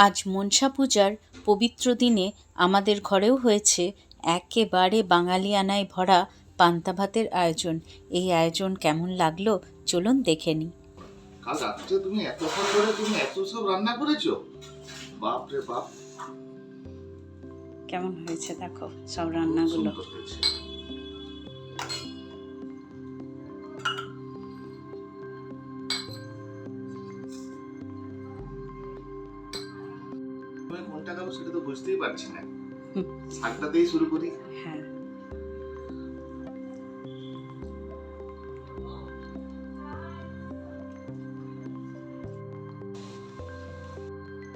আজ মনসা পূজার পবিত্র দিনে আমাদের ঘরেও হয়েছে একেবারে বাঙালিয়ানায় ভরা পান্তা ভাতের আয়োজন। এই আয়োজন কেমন লাগলো চলুন দেখে নিই। কাল রাত্রে তুমি এতক্ষণ ধরে তুমি এত সব রান্না করেছো? বাপ রে বাপ, কেমন হয়েছে দেখো সব রান্নাগুলো। সুন্দর হয়েছে। তুমি কোনটা খাবো সেটা তো বুঝতেই পারছি না। শাকটা দিয়েই শুরু করি। হ্যাঁ,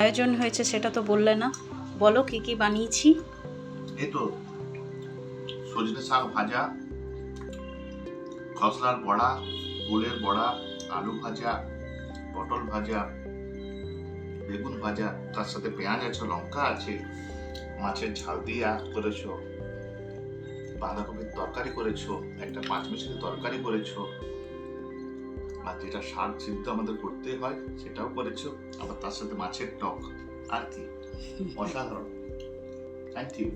আয়োজন হয়েছে সেটা তো বললে না, বলো কি কি বানিয়েছি। এই তো সজনে শাক ভাজা, খসলার বড়া, ওলের বড়া, আলু ভাজা, পটল ভাজা, বেগুন ভাজা, তার সাথে পেঁয়াজ আছে, লঙ্কা আছে, মাছের ঝাল দিয়া করেছো, বাঁধাকপির তরকারি করেছো, একটা পাঁচমিশালি তরকারি করেছো, আর যেটা শাক সিদ্ধ আমাদের করতে হয় সেটাও করেছো, আবার তার সাথে মাছের টক। আর কি অসাধারণ। Thank you.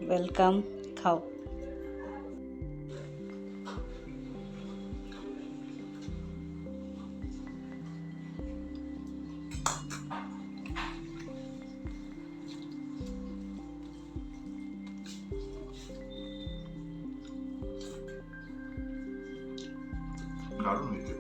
ওয়েলকাম, খাও। দারুণ হয়েছে।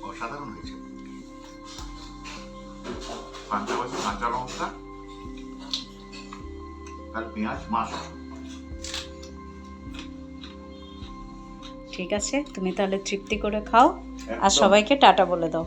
অসাধারণ হয়েছে। পাঞ্জাবাসী কাঁচা লঙ্কা আর পেঁয়াজ মাছ। ঠিক আছে, তুমি তাহলে তৃপ্তি করে খাও আর সবাইকে টাটা বলে দাও।